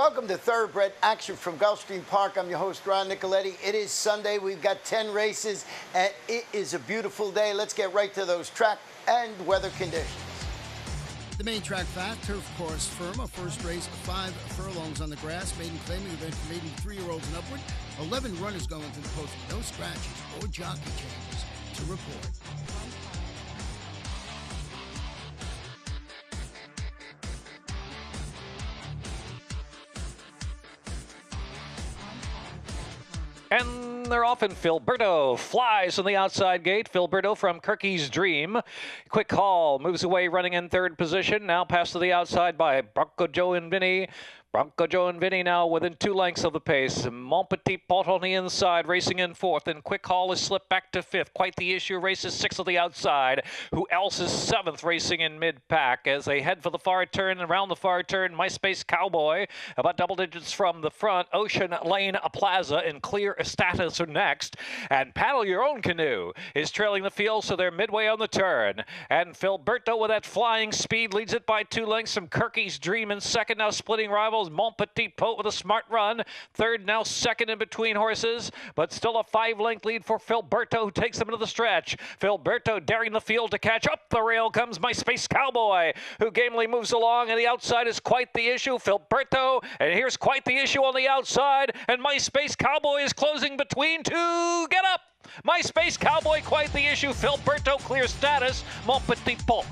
Welcome to Thoroughbred Action from Gulfstream Park. I'm your host, Ron Nicoletti. It is Sunday. We've got 10 races, and it is a beautiful day. Let's get right to those track and weather conditions. The main track fast, turf course firm. A first race, 5 furlongs on the grass. Maiden claiming event for maiden 3-year-olds and upward. 11 runners going to the post. No scratches or jockey changes to report. And they're off, and Filberto flies from the outside gate. Filberto from Kirky's Dream. Quick Call moves away, running in third position. Now passed to the outside by Bronco Joe and Vinny. Bronco Joe and Vinny now within 2 lengths of the pace. Mon Petit Pot on the inside, racing in fourth. And Quick Call is slipped back to fifth. Quite the issue. Races 6th on the outside. Who else is 7th, racing in mid-pack as they head for the far turn. And around the far turn, MySpace Cowboy about double digits from the front. Ocean Lane Plaza and Clear Status are next. And Paddle Your Own Canoe is trailing the field, so they're midway on the turn. And Filberto with that flying speed leads it by 2 lengths from Kirky's Dream in second. Now splitting rivals. Mon Petit Pot with a smart run. Third, now second in between horses, but still a 5-length lead for Filberto, who takes them into the stretch. Filberto daring the field to catch. Up the rail comes MySpace Cowboy, who gamely moves along, and the outside is quite the issue. Filberto, and here's quite the issue on the outside, and MySpace Cowboy is closing between 2. Get up! MySpace Cowboy, quite the issue. Filberto, Clear Status. Mon Petit Pot.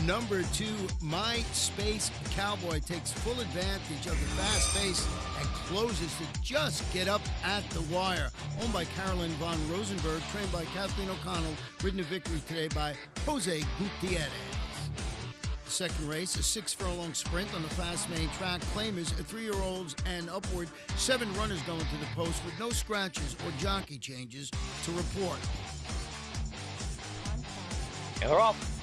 Number 2, MySpace Cowboy takes full advantage of the fast pace and closes to just get up at the wire. Owned by Carolyn von Rosenberg, trained by Kathleen O'Connell, ridden to victory today by Jose Gutierrez. The second race, a 6-furlong sprint on the fast main track. Claimers, 3-year-olds and upward. 7 runners going to the post with no scratches or jockey changes to report. And they're off.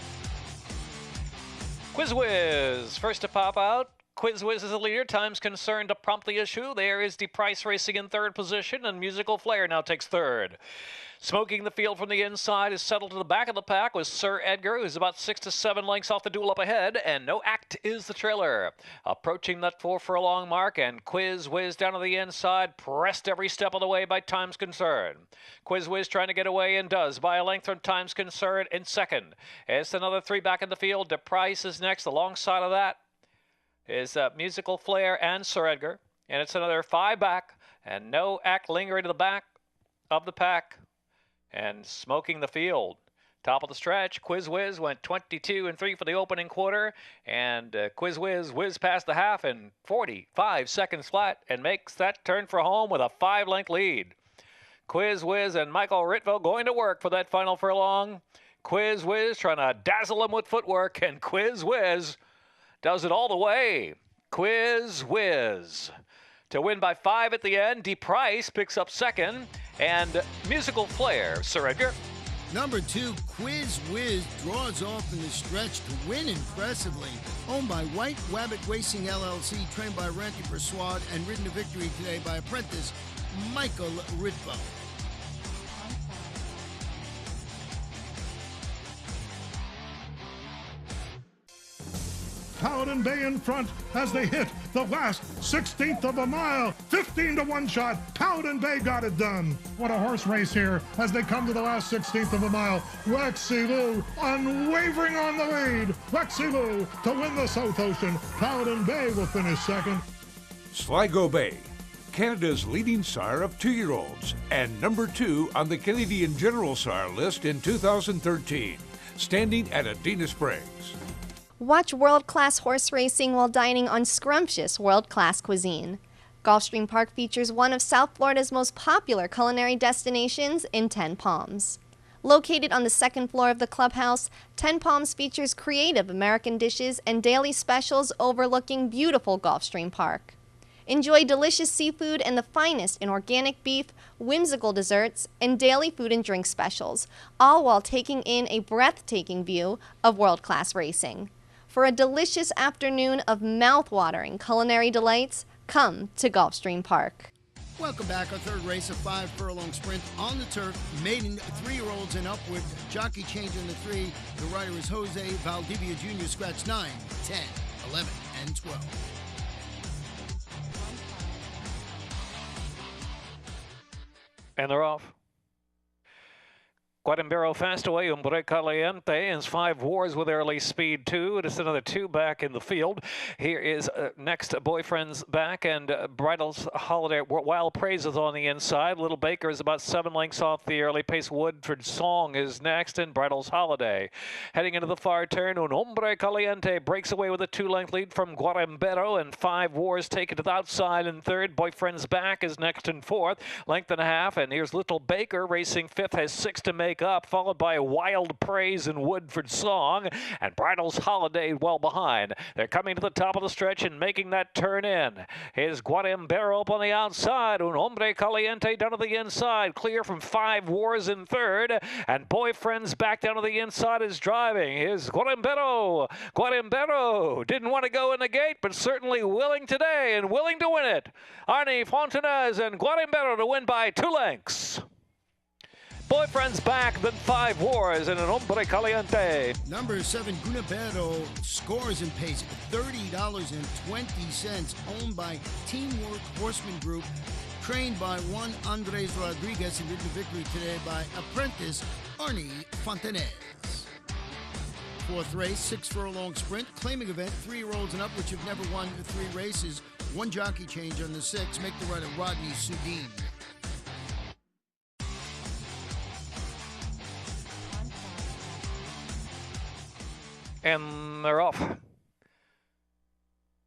Quiz Whiz, first to pop out. Quiz Whiz is the leader. Time's concerned to prompt the issue. There is DePrice racing in third position, and Musical Flair now takes third. Smoking the field from the inside is settled to the back of the pack with Sir Edgar, who's about 6 to 7 lengths off the duel up ahead, and No Act is the trailer. Approaching that 4 furlong mark, and Quiz Whiz down to the inside, pressed every step of the way by Time's Concern. Quiz Whiz trying to get away, and does, by a length from Time's Concern in second. It's another 3 back in the field. DePrice is next. Alongside of that is Musical Flair and Sir Edgar, and it's another 5 back, and No Act lingering to the back of the pack. And smoking the field. Top of the stretch, Quiz Whiz went 22 and 3 for the opening quarter, and Quiz Whiz whizzed past the half in 45 seconds flat and makes that turn for home with a 5-length lead. Quiz Whiz and Michael Ritvo going to work for that final furlong. Quiz Whiz trying to dazzle him with footwork, and Quiz Whiz does it all the way. Quiz Whiz to win by 5 at the end. DePrice picks up second, and Musical Flair, Sir Edgar. Number 2, Quiz Whiz draws off in the stretch to win impressively. Owned by White Wabbit Racing LLC, trained by Randy Persuade, and ridden to victory today by apprentice Michael Ritvo. Paladin Bay in front as they hit the last 16th of a mile. 15 to 1 shot. Paladin Bay got it done. What a horse race here as they come to the last 16th of a mile. Lexi Lou unwavering on the lead. Lexi Lou to win the South Ocean. Paladin Bay will finish second. Sligo Bay, Canada's leading sire of 2-year-olds and number 2 on the Canadian General Sire list in 2013, standing at Adena Springs. Watch world-class horse racing while dining on scrumptious world-class cuisine. Gulfstream Park features one of South Florida's most popular culinary destinations in Ten Palms. Located on the 2nd floor of the clubhouse, Ten Palms features creative American dishes and daily specials overlooking beautiful Gulfstream Park. Enjoy delicious seafood and the finest in organic beef, whimsical desserts, and daily food and drink specials, all while taking in a breathtaking view of world-class racing. For a delicious afternoon of mouth-watering culinary delights, come to Gulfstream Park. Welcome back. Our third race, a 5-furlong sprint on the turf. Maiden 3-year-olds and upward. Jockey change in the 3. The rider is Jose Valdivia Jr. Scratch 9, 10, 11, and 12. And they're off. Guadambero fast away, Hombre Caliente, and 5 Wars with early speed 2. It's another 2 back in the field. Here is next Boyfriend's back, and Bridal's Holiday. Wild Praise is on the inside. Little Baker is about 7 lengths off the early pace. Woodford Song is next, and Bridal's Holiday. Heading into the far turn, Un Hombre Caliente breaks away with a 2-length lead from Guadambero, and 5 Wars take it to the outside in third. Boyfriend's back is next in fourth. Length and a half, and here's Little Baker racing fifth, has 6 to make up, followed by Wild Praise and Woodford Song, and Bridal's Holiday well behind. They're coming to the top of the stretch and making that turn in. Here's Guadambero up on the outside, Un Hombre Caliente down to the inside, clear from 5 Wars in third, and Boyfriend's back down to the inside is driving. Here's Guadambero. Guadambero didn't want to go in the gate, but certainly willing today and willing to win it. Arnie Fontanez and Guadambero to win by 2 lengths. Boyfriend's back, then 5 Wars and Un Hombre Caliente. Number 7, Gunabero, scores and pace, $30.20, owned by Teamwork Horseman Group, trained by Juan Andres Rodriguez, and ridden to victory today by apprentice Arnie Fontanez. Fourth race, 6 furlong sprint, claiming event, 3-year-olds and up, which have never won 3 races. 1 jockey change on the 6, make the rider Rodney Sudin. And they're off.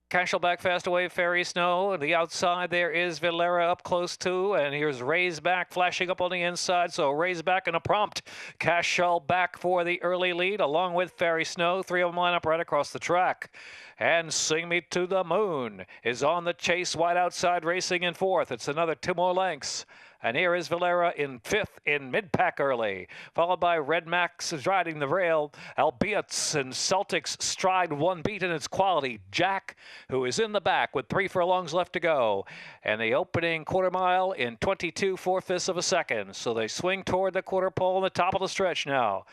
Cashel back fast away, Fairy Snow. The outside there is Valera up close too, and here's Ray's back flashing up on the inside, so Ray's back in a prompt. Cashel back for the early lead along with Fairy Snow. 3 of them line up right across the track. And Sing Me to the Moon is on the chase, wide outside, racing in fourth. It's another 2 more lengths. And here is Valera in fifth in mid-pack early, followed by Red Max riding the rail. Albiats and Celtics stride 1 beat in its quality. Jack, who is in the back with 3 furlongs left to go. And the opening quarter mile in 22 4/5 of a second. So they swing toward the quarter pole on the top of the stretch now.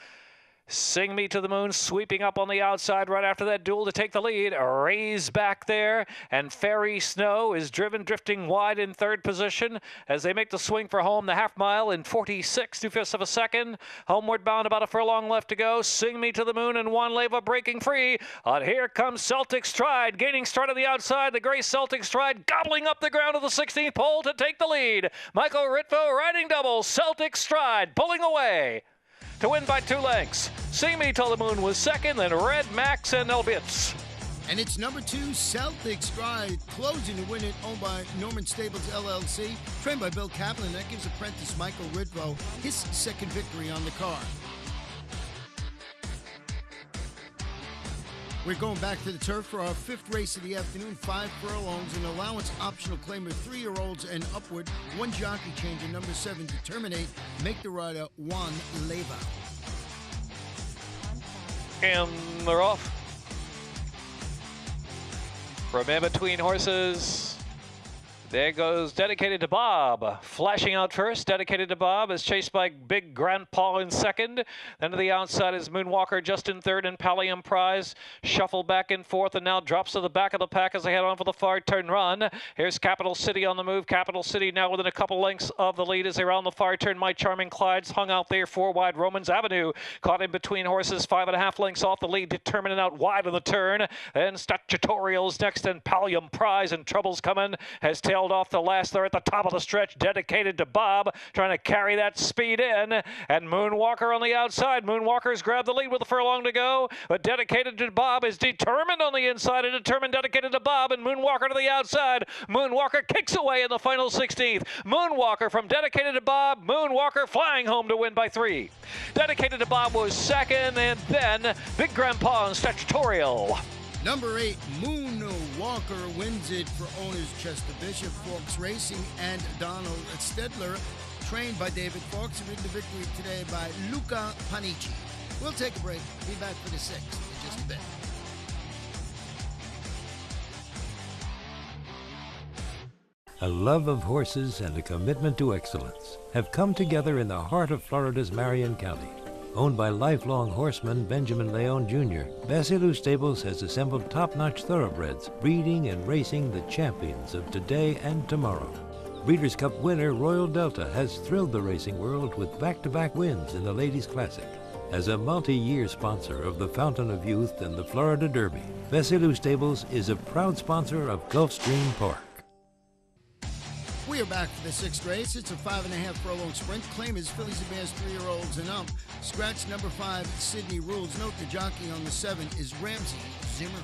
Sing Me to the Moon sweeping up on the outside right after that duel to take the lead. Ray's back there, and Fairy Snow is drifting wide in third position as they make the swing for home. The half mile in 46 2/5 of a second. Homeward bound, about a furlong left to go. Sing Me to the Moon and Juan Leva breaking free. And here comes Celtic Stride, gaining start on the outside. The gray Celtic Stride gobbling up the ground of the 16th pole to take the lead. Michael Ritvo riding double. Celtic Stride pulling away to win by 2 lengths. Sing Me Till the Moon was second, then Red Max and Elbits. And it's number 2, Celtic Stride, closing to win it, owned by Norman Stables LLC, trained by Bill Kaplan. That gives apprentice Michael Ridvo his 2nd victory on the card. We're going back to the turf for our 5th race of the afternoon. 5 furlongs, an allowance optional claim of 3-year-olds and upward. 1 jockey change in number 7 to terminate. Make the rider Juan Leva. And they're off. From in between horses, there goes Dedicated to Bob. Flashing out first, Dedicated to Bob is chased by Big Grandpa in second. Then to the outside is Moonwalker just in third, and Pallium Prize shuffled back in fourth and now drops to the back of the pack as they head on for the far turn run. Here's Capital City on the move. Capital City now within a couple lengths of the lead as they round the far turn. My Charming Clyde's hung out there 4 wide. Romans Avenue caught in between horses, 5.5 lengths off the lead, determined and out wide on the turn. Then Statutorial's next, and Pallium Prize, and trouble's coming, has tailed off the last. They're at the top of the stretch. Dedicated to Bob, trying to carry that speed in, and Moonwalker on the outside. Moonwalker's grabbed the lead with a furlong to go, but Dedicated to Bob is determined on the inside, and determined Dedicated to Bob, and Moonwalker to the outside. Moonwalker kicks away in the final 16th. Moonwalker from Dedicated to Bob. Moonwalker flying home to win by 3. Dedicated to Bob was second, and then Big Grandpa and Statutorial. Number 8, Moonwalker wins it for owners Chester Bishop, Forks Racing, and Donald Stedler, trained by David Forks, and ridden to victory today by Luca Panici. We'll take a break. Be back for the 6th in just a bit. A love of horses and a commitment to excellence have come together in the heart of Florida's Marion County. Owned by lifelong horseman Benjamin Leon Jr., Basilou Stables has assembled top-notch thoroughbreds, breeding and racing the champions of today and tomorrow. Breeders' Cup winner Royal Delta has thrilled the racing world with back-to-back wins in the Ladies' Classic. As a multi-year sponsor of the Fountain of Youth and the Florida Derby, Basilou Stables is a proud sponsor of Gulfstream Park. We are back for the sixth race. It's a 5.5 furlong sprint. Claim is fillies and mares 3-year-olds and up. Scratch number 5, Sydney Rules. Note the jockey on the 7 is Ramsey Zimmerman.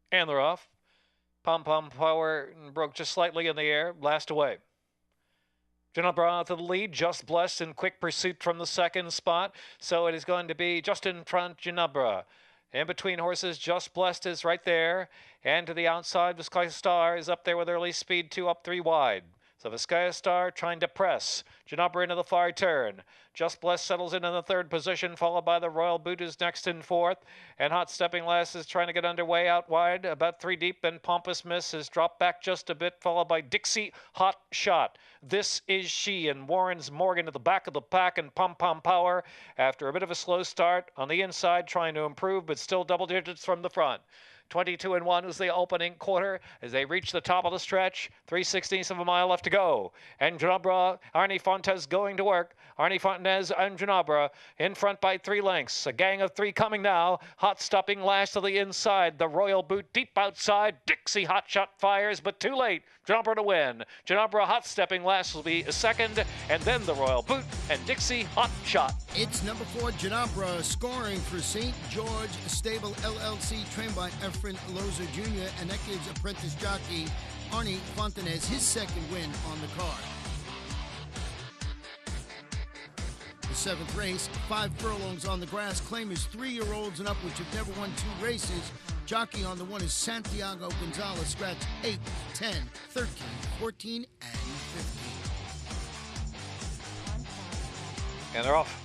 And they're off. Pom Pom Power broke just slightly in the air. Blast away. Ginebra to the lead, Just Blessed in quick pursuit from the second spot. So it is going to be just in front, Ginebra. In between horses, Just Blessed is right there. And to the outside, Vizcaya Star is up there with early speed 2 up 3 wide. So Vizcaya Star trying to press. Ginebra into the far turn. Just Blessed settles in the third position, followed by the Royal Boot is next in fourth. And Hot Stepping Lass is trying to get underway out wide, about 3 deep. Then Pompous Miss has dropped back just a bit, followed by Dixie Hot Shot. This is she, and Warren's Morgan at the back of the pack, and Pom Pom Power after a bit of a slow start on the inside, trying to improve, but still double digits from the front. 22-1 is the opening quarter as they reach the top of the stretch. 3/16 of a mile left to go. And Ginebra, Arnie Fontes going to work. Arnie Fontes and Ginebra in front by 3 lengths. A gang of 3 coming now. Hot Stopping Lash to the inside. The Royal Boot deep outside. Dixie Hot Shot fires, but too late. Ginebra to win. Ginebra Hot Stepping Lash will be a second, and then the Royal Boot and Dixie Hot Shot. It's number 4, Ginebra, scoring for St. George Stable LLC, trained by Efren Loza Jr., and that gives apprentice jockey Arnie Fontanez his second win on the card. The 7th race, 5 furlongs on the grass. Claim is 3-year-olds and up, which have never won 2 races. Jockey on the 1 is Santiago Gonzalez. Scratch 8, 10, 13, 14, and 15. And they're off.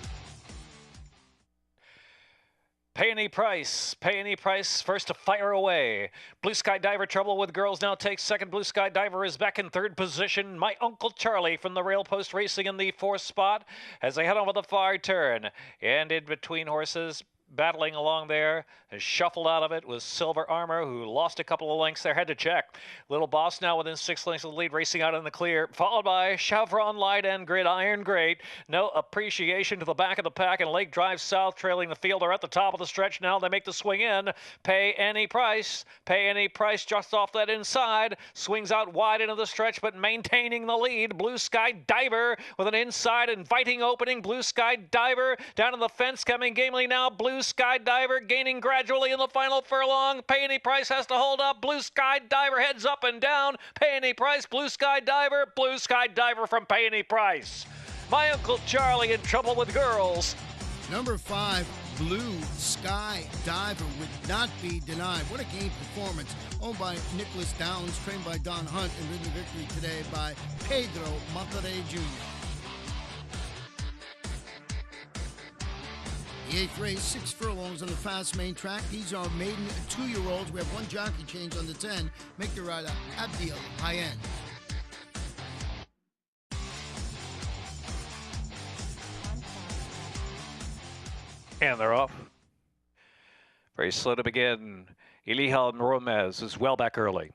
Pay Any Price. Pay Any Price first to fire away. Blue Sky Diver trouble with girls now takes second. Blue Sky Diver is back in third position. My Uncle Charlie from the Rail Post Racing in the 4th spot as they head over the far turn. And in between horses, battling along there, has shuffled out of it was Silver Armor, who lost a couple of lengths there, had to check. Little Boss now within 6 lengths of the lead, racing out in the clear, followed by Chevron Light and Gridiron Great. No appreciation to the back of the pack, and Lake Drive South trailing the field are at the top of the stretch now. They make the swing in. Pay Any Price. Pay Any Price just off that inside. Swings out wide into the stretch, but maintaining the lead. Blue Sky Diver with an inside inviting opening. Blue Sky Diver down to the fence, coming gamely now. Blue Sky Diver gaining gradually in the final furlong. Pay Any Price has to hold up. Blue Sky Diver heads up and down. Pay Any Price, Blue Sky Diver, Blue Sky Diver from Pay Any Price. My Uncle Charlie in trouble with girls. Number 5, Blue Sky Diver would not be denied. What a game performance. Owned by Nicholas Downs, trained by Don Hunt, and ridden to victory today by Pedro Monterrey Jr. The 8th race, 6 furlongs on the fast main track. These are maiden 2-year-olds. We have 1 jockey change on the 10. Make the rider Abdiel High-End. And they're off. Very slow to begin. Iliham Romez is well back early.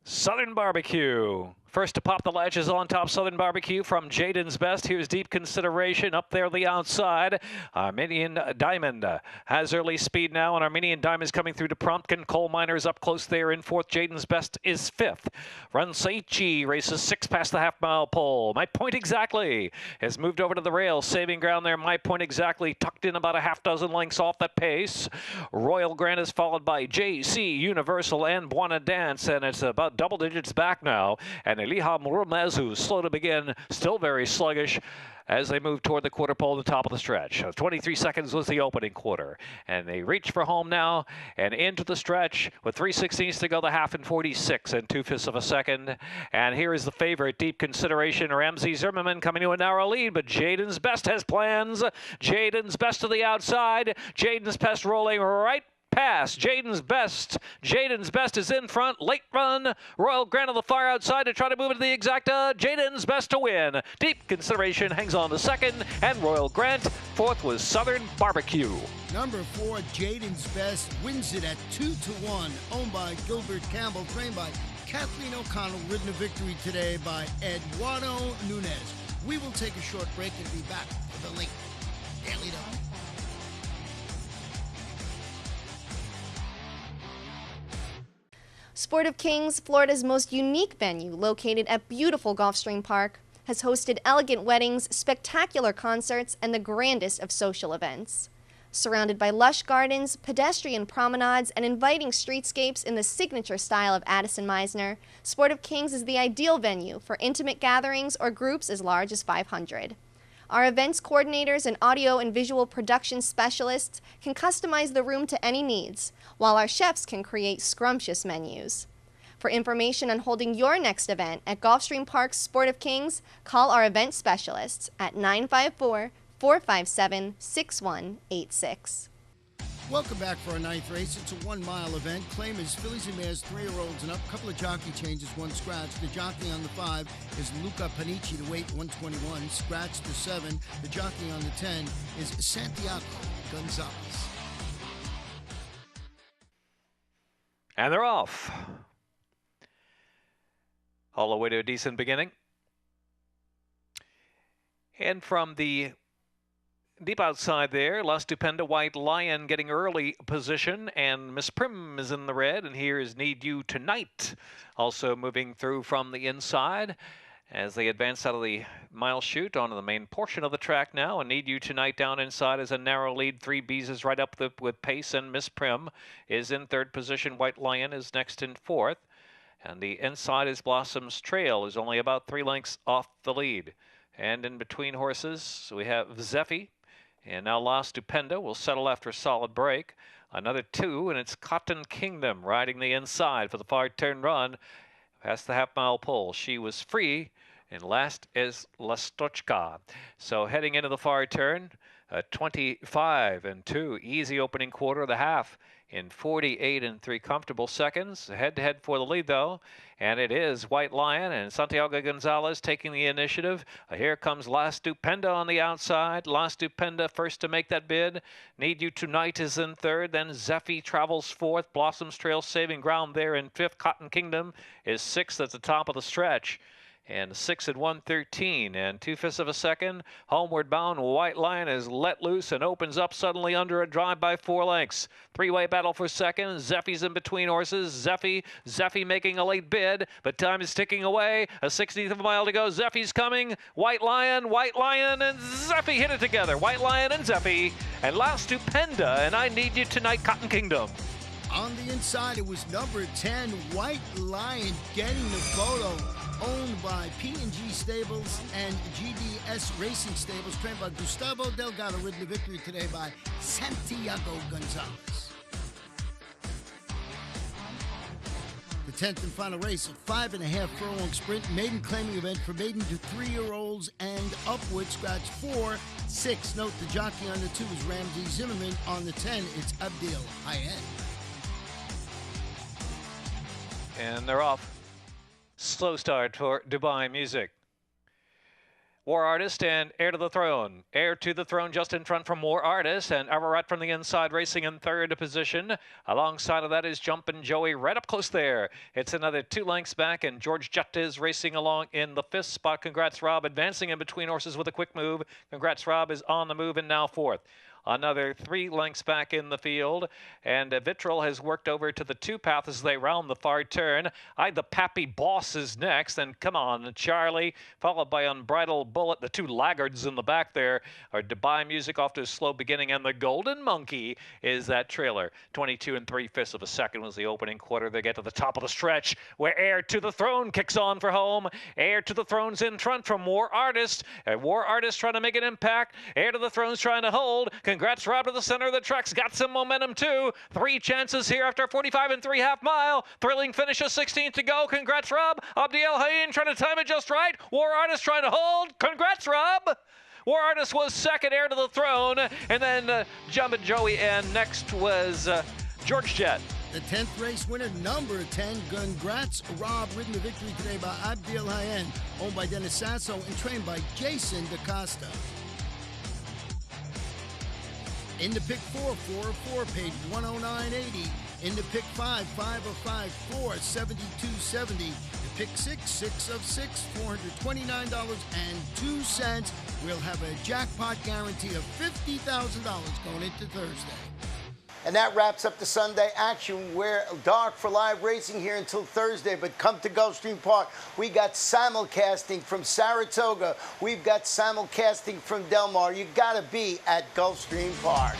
Southern Barbecue. First to pop the latches on top, Southern Barbecue from Jaden's Best. Here's Deep Consideration up there the outside. Armenian Diamond has early speed now, and Armenian Diamond's coming through to Prompkin. Coal Miners up close there in 4th. Jaden's Best is 5th. Ransaichi races 6 past the half-mile pole. My Point Exactly has moved over to the rail, saving ground there. My Point Exactly tucked in about a half dozen lengths off that pace. Royal Grant is followed by JC Universal and Buona Dance, and it's about double digits back now. And Iliham Rumez, who's slow to begin, still very sluggish as they move toward the quarter pole at the top of the stretch. 23 seconds was the opening quarter. And they reach for home now and into the stretch with 3/16 to go, the half in 46 and 2/5 of a second. And here is the favorite, Deep Consideration. Ramsey Zimmerman coming to a narrow lead, but Jaden's Best has plans. Jaden's Best to the outside. Jaden's Best rolling right pass. Jaden's Best. Jaden's Best is in front. Late run. Royal Grant on the far outside to try to move into the exacta. Jaden's Best to win. Deep Consideration hangs on to second. And Royal Grant. Fourth was Southern Barbecue. Number 4, Jaden's Best, wins it at 2-1, owned by Gilbert Campbell, trained by Kathleen O'Connell, ridden a victory today by Eduardo Nunez. We will take a short break and be back for the late Daily Double. Sport of Kings, Florida's most unique venue, located at beautiful Gulfstream Park, has hosted elegant weddings, spectacular concerts, and the grandest of social events. Surrounded by lush gardens, pedestrian promenades, and inviting streetscapes in the signature style of Addison Meisner, Sport of Kings is the ideal venue for intimate gatherings or groups as large as 500. Our events coordinators and audio and visual production specialists can customize the room to any needs, while our chefs can create scrumptious menus. For information on holding your next event at Gulfstream Park's Sport of Kings, call our event specialists at 954-457-6186. Welcome back for our 9th race. It's a 1-mile event. Claim is fillies and mares, 3-year-olds and up. Couple of jockey changes, 1 scratch. The jockey on the 5 is Luca Panici, the weight 121. Scratch to 7. The jockey on the 10 is Santiago Gonzalez. And they're off. All the way to a decent beginning. And from the deep outside there, La Stupenda White Lion getting early position, and Miss Prim is in the red, and here is Need You Tonight also moving through from the inside as they advance out of the mile chute onto the main portion of the track now. And Need You Tonight down inside is a narrow lead. 3 B's is right up with pace, and Miss Prim is in 3rd position. White Lion is next in 4th. And the inside is Blossom's Trail, is only about 3 lengths off the lead. And in between horses, we have Zeffy. And now La Stupenda will settle after a solid break. Another 2, and it's Cotton Kingdom riding the inside for the far turn run past the half-mile pole. She was free, and last is Lastochka. So heading into the far turn, 25 and 2, easy opening quarter of the half in 48 and 3 comfortable seconds. Head-to-head for the lead, though, and it is White Lion and Santiago Gonzalez taking the initiative. Here comes La Stupenda on the outside. La Stupenda first to make that bid. Need You Tonight is in 3rd. Then Zeffy travels 4th. Blossom's Trail saving ground there in 5th. Cotton Kingdom is 6th at the top of the stretch. And 6 at 1:13 and 2/5 of a second. Homeward bound White Lion is let loose and opens up suddenly under a drive by 4 lengths. 3-way battle for second. Zeffy's in between horses. Zeffy making a late bid, but time is ticking away. A 16th of a mile to go. Zeffy's coming. White Lion, and Zeffy hit it together. White Lion and Zeffy and La Stupenda and I Need You Tonight, Cotton Kingdom. On the inside, it was number 10, White Lion, getting the photo, owned by P&G Stables and GDS Racing Stables, trained by Gustavo Delgado, ridden the victory today by Santiago Gonzalez. The 10th and final race, a 5.5 furlong sprint, maiden claiming event for maiden to 3-year-olds and upward. Scratch 4, 6. Note the jockey on the 2 is Ramsey Zimmerman. On the 10, it's Abdil Hayed. And they're off. Slow start for Dubai Music. War Artist and Heir to the Throne. Heir to the Throne just in front from War Artist, and Ararat from the inside racing in 3rd position. Alongside of that is Jumpin' Joey right up close there. It's another 2 lengths back, and George Jutta is racing along in the 5th spot. Congrats Rob, advancing in between horses with a quick move. Congrats Rob is on the move and now 4th. Another 3 lengths back in the field, and Vitrol has worked over to the 2 path as they round the far turn. The Pappy Boss is next, and come on, Charlie, followed by Unbridled Bullet. The 2 laggards in the back there are Dubai Music off to a slow beginning, and the Golden Monkey is that trailer. 22 and 3/5 of a second was the opening quarter. They get to the top of the stretch, where Heir to the Throne kicks on for home. Heir to the Throne's in front from War Artist, and War Artist trying to make an impact. Heir to the Throne's trying to hold. Congrats, Rob, to the center of the track's got some momentum, too. 3 chances here after 45 and 3 half-mile. Thrilling finish of 16 to go. Congrats, Rob. Abdiel Hayin trying to time it just right. War Artist trying to hold. Congrats, Rob. War Artist was second, Heir to the Throne. And then Jumpin' Joey, and next was George Jet. The 10th race winner, number 10, Congrats Rob, ridden to victory today by Abdil Hayen, owned by Dennis Sasso and trained by Jason DaCosta. In the pick 4, 4 of 4, paid $109.80. In the pick 5, 5 of 5, 4, $72.70. The pick 6, 6 of 6, $429.02. We'll have a jackpot guarantee of $50,000 going into Thursday. And that wraps up the Sunday action. We're dark for live racing here until Thursday, but come to Gulfstream Park. We got simulcasting from Saratoga. We've got simulcasting from Del Mar. You got to be at Gulfstream Park.